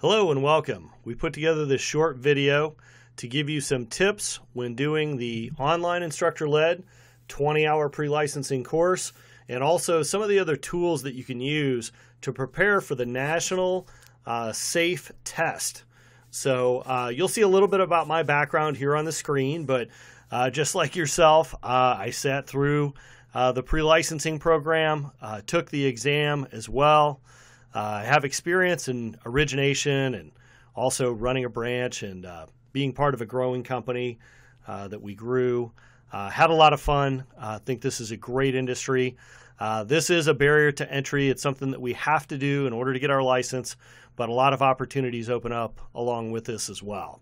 Hello and welcome. We put together this short video to give you some tips when doing the online instructor-led 20-hour pre-licensing course, and also some of the other tools that you can use to prepare for the National SAFE test. So you'll see a little bit about my background here on the screen, but just like yourself, I sat through the pre-licensing program, took the exam as well. I have experience in origination and also running a branch and being part of a growing company that we grew. Had a lot of fun. I think this is a great industry. This is a barrier to entry. It's something that we have to do in order to get our license, but a lot of opportunities open up along with this as well.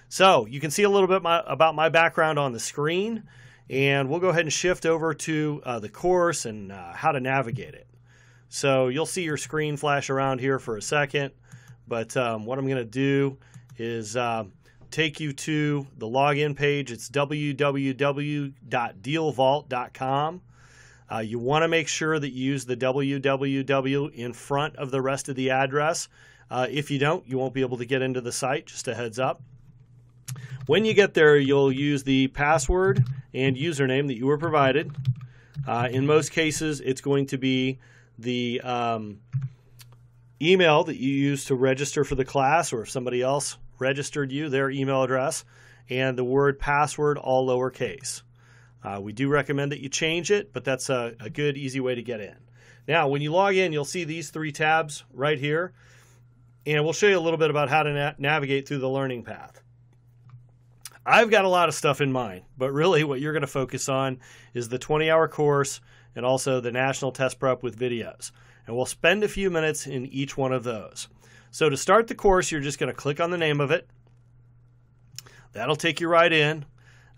So you can see a little bit about my background on the screen, and we'll go ahead and shift over to the course and how to navigate it. So you'll see your screen flash around here for a second, but what I'm going to do is take you to the login page. It's www.dealvault.com. You want to make sure that you use the www in front of the rest of the address. If you don't, you won't be able to get into the site, just a heads up. When you get there, you'll use the password and username that you were provided. In most cases, it's going to be the email that you use to register for the class, or if somebody else registered you, their email address, and the word password all lowercase. We do recommend that you change it, but that's a good, easy way to get in. Now, when you log in, you'll see these three tabs right here, and we'll show you a little bit about how to navigate through the learning path. I've got a lot of stuff in mind, but really what you're going to focus on is the 20-hour course and also the national test prep with videos. And we'll spend a few minutes in each one of those. So to start the course, you're just going to click on the name of it. That'll take you right in.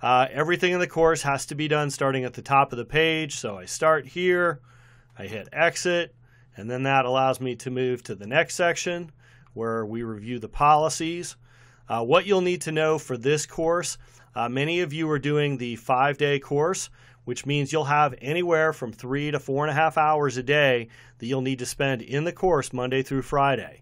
Everything in the course has to be done starting at the top of the page. So I start here, I hit exit, and then that allows me to move to the next section where we review the policies. What you'll need to know for this course, many of you are doing the 5-day course, which means you'll have anywhere from 3 to 4.5 hours a day that you'll need to spend in the course Monday through Friday.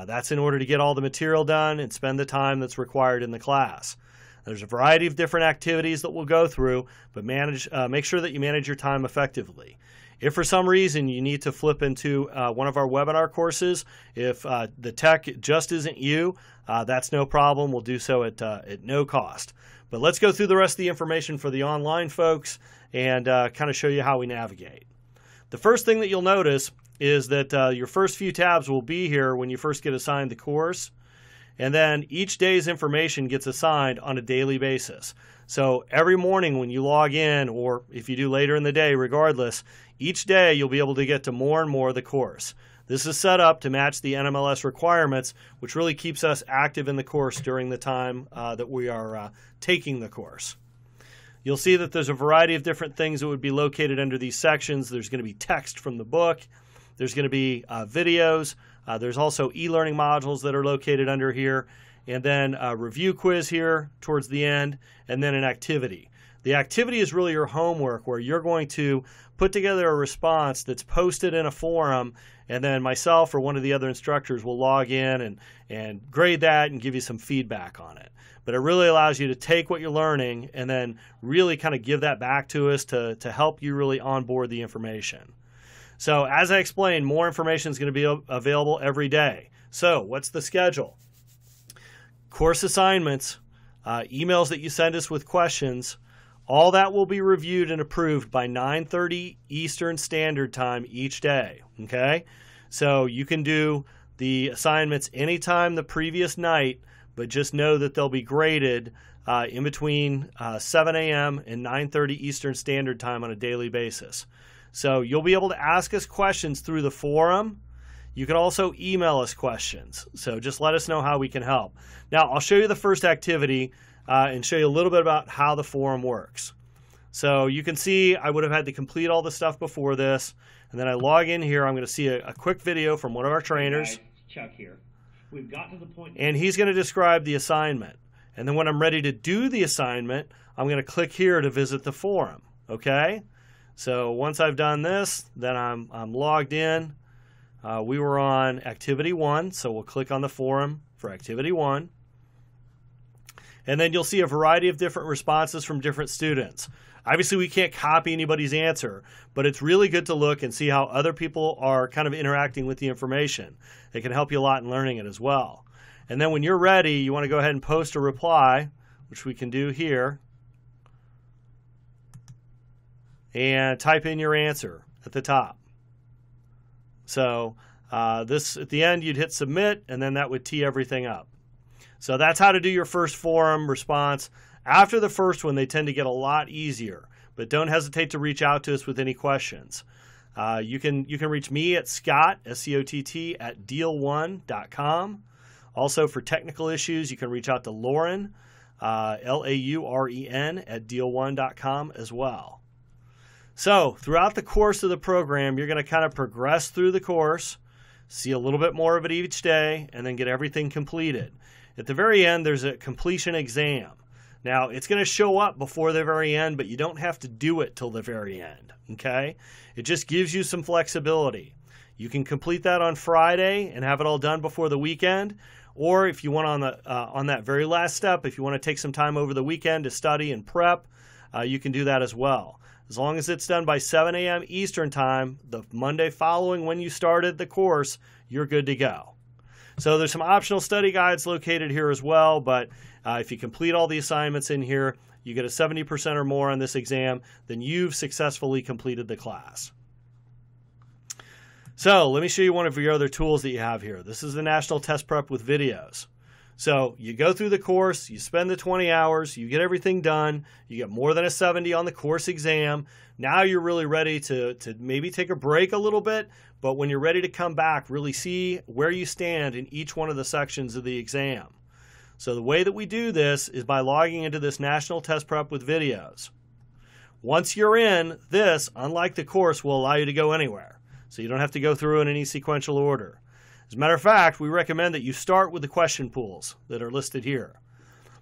That's in order to get all the material done and spend the time that's required in the class. There's a variety of different activities that we'll go through, but make sure that you manage your time effectively. If for some reason you need to flip into one of our webinar courses, if the tech just isn't you, that's no problem. We'll do so at no cost. But let's go through the rest of the information for the online folks and kind of show you how we navigate. The first thing that you'll notice is that your first few tabs will be here when you first get assigned the course. And then each day's information gets assigned on a daily basis. So every morning when you log in, or if you do later in the day, regardless, each day you'll be able to get to more and more of the course. This is set up to match the NMLS requirements, which really keeps us active in the course during the time that we are taking the course. You'll see that there's a variety of different things that would be located under these sections. There's going to be text from the book. There's going to be videos. There's also e-learning modules that are located under here, and then a review quiz here towards the end, and then an activity. The activity is really your homework, where you're going to put together a response that's posted in a forum, and then myself or one of the other instructors will log in and grade that and give you some feedback on it. But it really allows you to take what you're learning and then really kind of give that back to us to help you really onboard the information. So as I explained, more information is going to be available every day. So what's the schedule? Course assignments, emails that you send us with questions, all that will be reviewed and approved by 9:30 Eastern Standard Time each day. Okay? So you can do the assignments anytime the previous night, but just know that they'll be graded in between 7 a.m. and 9:30 Eastern Standard Time on a daily basis. So you'll be able to ask us questions through the forum. You can also email us questions. So just let us know how we can help. Now, I'll show you the first activity and show you a little bit about how the forum works. So you can see I would have had to complete all the stuff before this. And then I log in here. I'm going to see a quick video from one of our trainers. Hey guys, Chuck here. We've gotten to the point. And he's going to describe the assignment. And then when I'm ready to do the assignment, I'm going to click here to visit the forum. Okay? So once I've done this, then I'm logged in. We were on Activity 1, so we'll click on the forum for Activity 1. And then you'll see a variety of different responses from different students. Obviously, we can't copy anybody's answer, but it's really good to look and see how other people are kind of interacting with the information. It can help you a lot in learning it as well. And then when you're ready, you want to go ahead and post a reply, which we can do here, and type in your answer at the top. So this at the end, you'd hit submit, and then that would tee everything up. So that's how to do your first forum response. After the first one, they tend to get a lot easier, but don't hesitate to reach out to us with any questions. You can reach me at Scott, SCOTT, at deal1.com. Also, for technical issues, you can reach out to Lauren, Lauren, at deal1.com as well. So throughout the course of the program, you're going to kind of progress through the course, see a little bit more of it each day, and then get everything completed. At the very end, there's a completion exam. Now, it's going to show up before the very end, but you don't have to do it till the very end, okay? It just gives you some flexibility. You can complete that on Friday and have it all done before the weekend, or if you want on that very last step, if you want to take some time over the weekend to study and prep, you can do that as well. As long as it's done by 7 a.m. Eastern Time, the Monday following when you started the course, you're good to go. So there's some optional study guides located here as well, but if you complete all the assignments in here, you get a 70% or more on this exam, then you've successfully completed the class. So let me show you one of your other tools that you have here. This is the National Test Prep with videos. So you go through the course, you spend the 20 hours, you get everything done, you get more than a 70 on the course exam. Now you're really ready to maybe take a break a little bit, but when you're ready to come back, really see where you stand in each one of the sections of the exam. So the way that we do this is by logging into this National Test Prep with videos. Once you're in, this, unlike the course, will allow you to go anywhere. So you don't have to go through in any sequential order. As a matter of fact, we recommend that you start with the question pools that are listed here.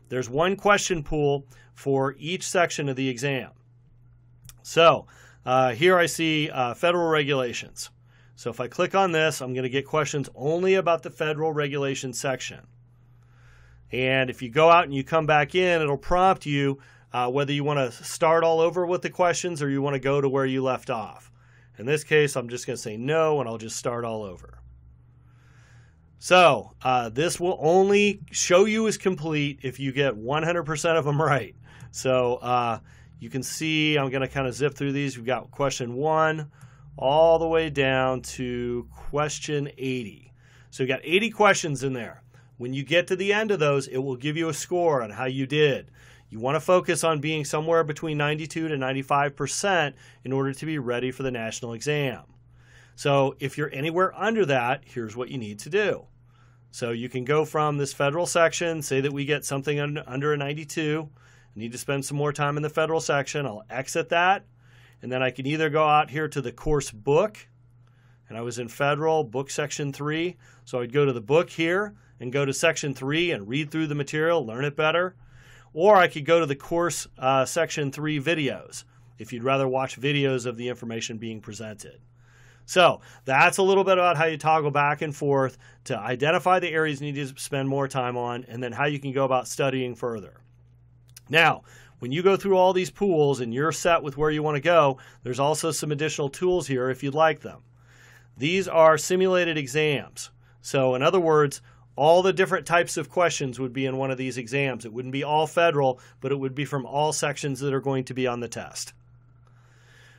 There's one question pool for each section of the exam. So here I see federal regulations. So if I click on this, I'm going to get questions only about the federal regulations section. And if you go out and you come back in, it'll prompt you whether you want to start all over with the questions or you want to go to where you left off. In this case, I'm just going to say no, and I'll just start all over. So this will only show you as complete if you get 100% of them right. So you can see I'm going to kind of zip through these. We've got question 1 all the way down to question 80. So you've got 80 questions in there. When you get to the end of those, it will give you a score on how you did. You want to focus on being somewhere between 92 to 95% in order to be ready for the national exam. So if you're anywhere under that, here's what you need to do. So you can go from this federal section, say that we get something under a 92, need to spend some more time in the federal section. I'll exit that, and then I can either go out here to the course book, and I was in federal book section 3, so I'd go to the book here and go to section 3 and read through the material, learn it better. Or I could go to the course section 3 videos, if you'd rather watch videos of the information being presented. So that's a little bit about how you toggle back and forth to identify the areas you need to spend more time on, and then how you can go about studying further. Now, when you go through all these pools and you're set with where you want to go, there's also some additional tools here if you'd like them. These are simulated exams. So in other words, all the different types of questions would be in one of these exams. It wouldn't be all federal, but it would be from all sections that are going to be on the test.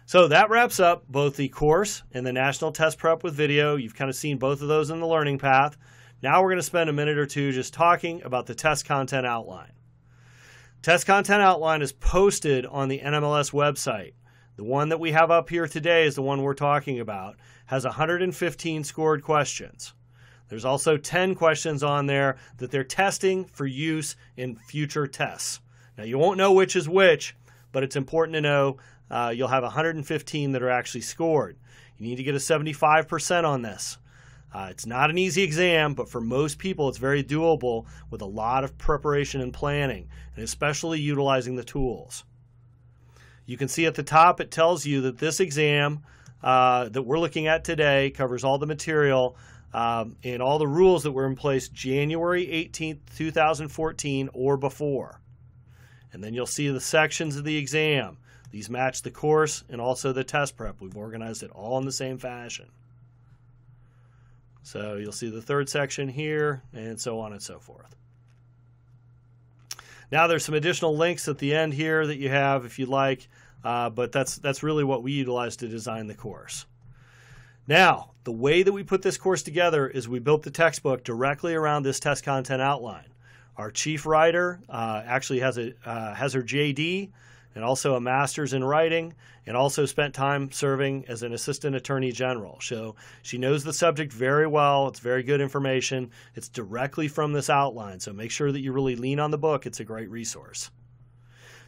So that wraps up both the course and the National Test Prep with video. You've kind of seen both of those in the learning path. Now we're going to spend a minute or two just talking about the test content outline. Test content outline is posted on the NMLS website. The one that we have up here today is the one we're talking about. Has 115 scored questions. There's also 10 questions on there that they're testing for use in future tests. Now you won't know which is which, but it's important to know you'll have 115 that are actually scored. You need to get a 75% on this. It's not an easy exam, but for most people it's very doable with a lot of preparation and planning, and especially utilizing the tools. You can see at the top it tells you that this exam that we're looking at today, covers all the material and all the rules that were in place January 18th, 2014 or before. And then you'll see the sections of the exam. These match the course and also the test prep. We've organized it all in the same fashion. So you'll see the third section here, and so on and so forth. Now there's some additional links at the end here that you have if you'd like, but that's really what we utilize to design the course. Now, the way that we put this course together is we built the textbook directly around this test content outline. Our chief writer actually has her JD and also a master's in writing, and also spent time serving as an assistant attorney general. So she knows the subject very well. It's very good information. It's directly from this outline, so make sure that you really lean on the book. It's a great resource.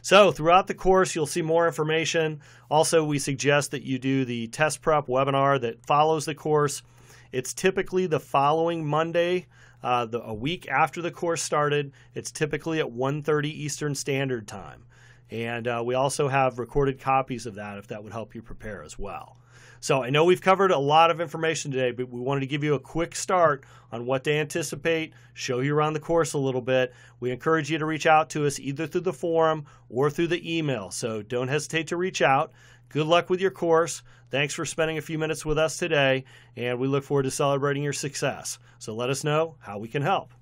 So throughout the course, you'll see more information. Also, we suggest that you do the test prep webinar that follows the course. It's typically the following Monday, a week after the course started. It's typically at 1:30 Eastern Standard Time. And we also have recorded copies of that if that would help you prepare as well. So I know we've covered a lot of information today, but we wanted to give you a quick start on what to anticipate, show you around the course a little bit. We encourage you to reach out to us either through the forum or through the email. So don't hesitate to reach out. Good luck with your course. Thanks for spending a few minutes with us today, and we look forward to celebrating your success. So let us know how we can help.